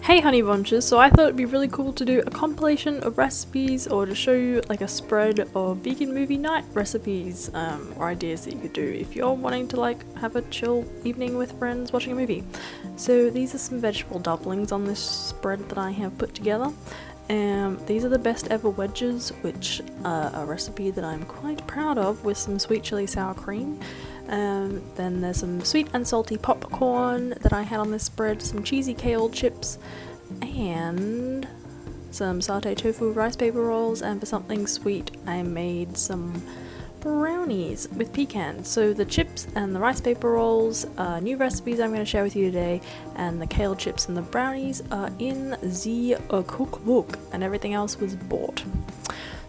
Hey Honeybunches, so I thought it'd be really cool to do a compilation of recipes or to show you like a spread of vegan movie night recipes or ideas that you could do if you're wanting to like have a chill evening with friends watching a movie. So these are some vegetable dumplings on this spread that I have put together. These are the best ever wedges, which are a recipe that I'm quite proud of, with some sweet chili sour cream. Then there's some sweet and salty popcorn that I had on this spread, some cheesy kale chips, and some satay tofu rice paper rolls, and for something sweet I made some brownies with pecans. So the chips and the rice paper rolls are new recipes I'm going to share with you today, and the kale chips and the brownies are in the cookbook, and everything else was bought.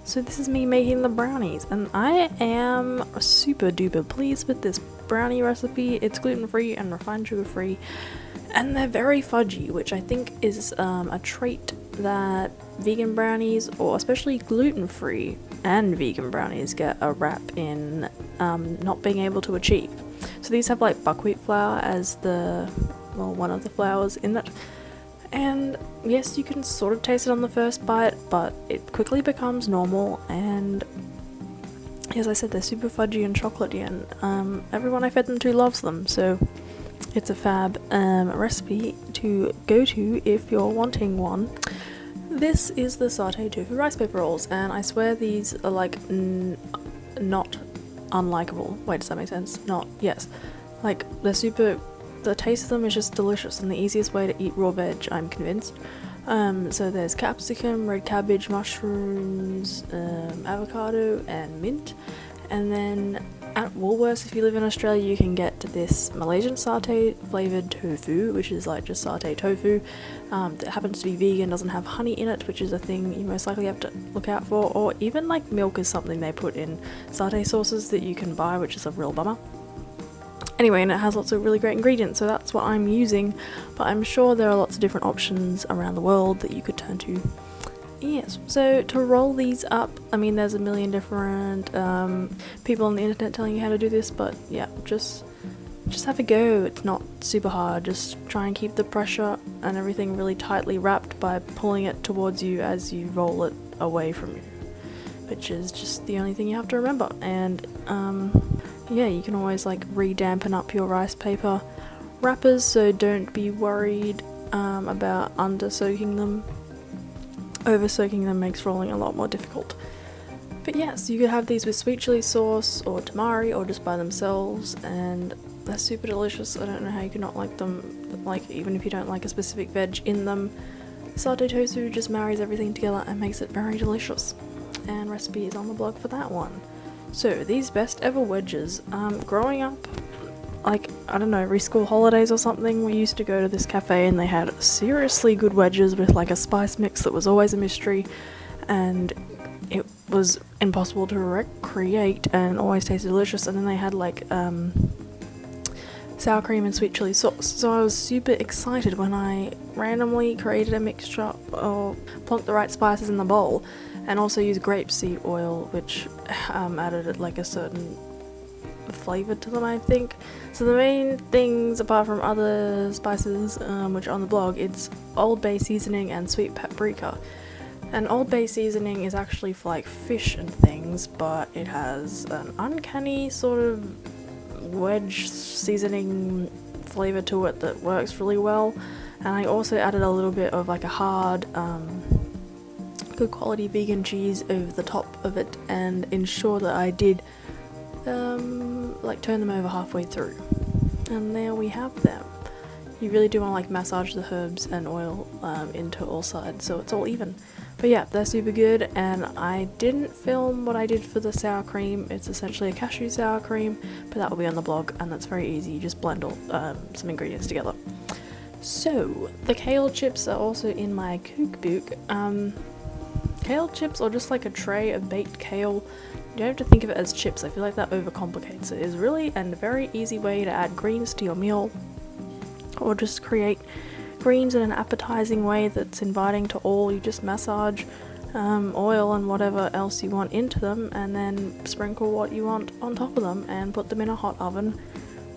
So this is me making the brownies, and I am super duper pleased with this brownie recipe. It's gluten-free and refined sugar-free, and they're very fudgy, which I think is a trait that vegan brownies, or especially gluten-free and vegan brownies, get a rap in not being able to achieve. So these have like buckwheat flour as one of the flours in it. And yes, you can sort of taste it on the first bite, but it quickly becomes normal, and as I said, they're super fudgy and chocolatey, and everyone I fed them to loves them, so it's a fab recipe to go to if you're wanting one. This is the satay tofu rice paper rolls, and I swear these are like not unlikable. Wait, does that make sense? Yes. Like, they're super... The taste of them is just delicious, and the easiest way to eat raw veg, I'm convinced. So there's capsicum, red cabbage, mushrooms, avocado, and mint. And then at Woolworths, if you live in Australia, you can get this Malaysian satay flavoured tofu, which is like just satay tofu that happens to be vegan, doesn't have honey in it, which is a thing you most likely have to look out for. Or even like milk is something they put in satay sauces that you can buy, which is a real bummer. Anyway, and it has lots of really great ingredients, so that's what I'm using, but I'm sure there are lots of different options around the world that you could turn to. Yes, so to roll these up, I mean, there's a million different people on the internet telling you how to do this, but yeah, just have a go. It's not super hard. Just try and keep the pressure and everything really tightly wrapped by pulling it towards you as you roll it away from you, which is just the only thing you have to remember. And yeah, you can always like re-dampen up your rice paper wrappers, so don't be worried about under-soaking them. Over-soaking them makes rolling a lot more difficult. But yes, you could have these with sweet chili sauce or tamari, or just by themselves, and they're super delicious. I don't know how you could not like them, like even if you don't like a specific veg in them. Satay tofu just marries everything together and makes it very delicious, and recipe is on the blog for that one. So these best ever wedges, growing up, like, I don't know, every school holidays or something, we used to go to this cafe and they had seriously good wedges with like a spice mix that was always a mystery, and it was impossible to recreate and always tasted delicious. And then they had like sour cream and sweet chili sauce, so I was super excited when I randomly created a mixture or plonked the right spices in the bowl, and also used grapeseed oil, which added like a certain flavour to them, I think. So the main things, apart from other spices which are on the blog, it's Old Bay seasoning and sweet paprika. And Old Bay seasoning is actually for like fish and things, but it has an uncanny sort of wedge seasoning flavour to it that works really well. And I also added a little bit of like a hard good quality vegan cheese over the top of it, and ensure that I did like turn them over halfway through. And there we have them. You really do want to like massage the herbs and oil into all sides so it's all even. But yeah, they're super good, and I didn't film what I did for the sour cream. It's essentially a cashew sour cream, but that will be on the blog, and that's very easy. You just blend all some ingredients together. So the kale chips are also in my cookbook. Kale chips, or just like a tray of baked kale, you don't have to think of it as chips. I feel like that overcomplicates it. It's really a very easy way to add greens to your meal, or just create greens in an appetizing way that's inviting to all. You just massage oil and whatever else you want into them, and then sprinkle what you want on top of them and put them in a hot oven.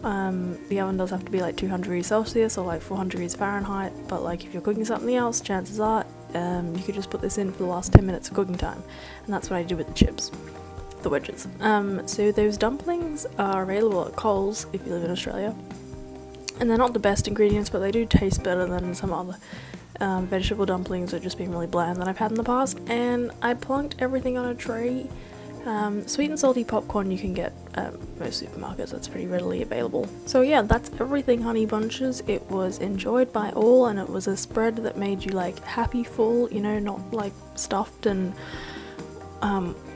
The oven does have to be like 200 degrees Celsius or like 400 degrees Fahrenheit, but like if you're cooking something else, chances are you could just put this in for the last 10 minutes of cooking time, and that's what I do with the chips, the wedges. So those dumplings are available at Coles if you live in Australia, and they're not the best ingredients, but they do taste better than some other vegetable dumplings that just being really bland that I've had in the past. And I plunked everything on a tray. Sweet and salty popcorn you can get at most supermarkets, that's pretty readily available. So yeah, that's everything honey bunches. It was enjoyed by all, and it was a spread that made you like happy full, you know, not like stuffed and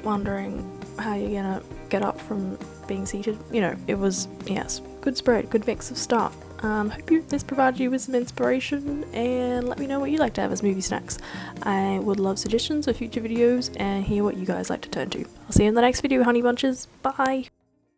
wondering how you're gonna get up from being seated. You know, it was, yes, good spread, good mix of stuff. Hope this provided you with some inspiration, and let me know what you like to have as movie snacks. I would love suggestions for future videos and hear what you guys like to turn to. I'll see you in the next video, honey bunches. Bye!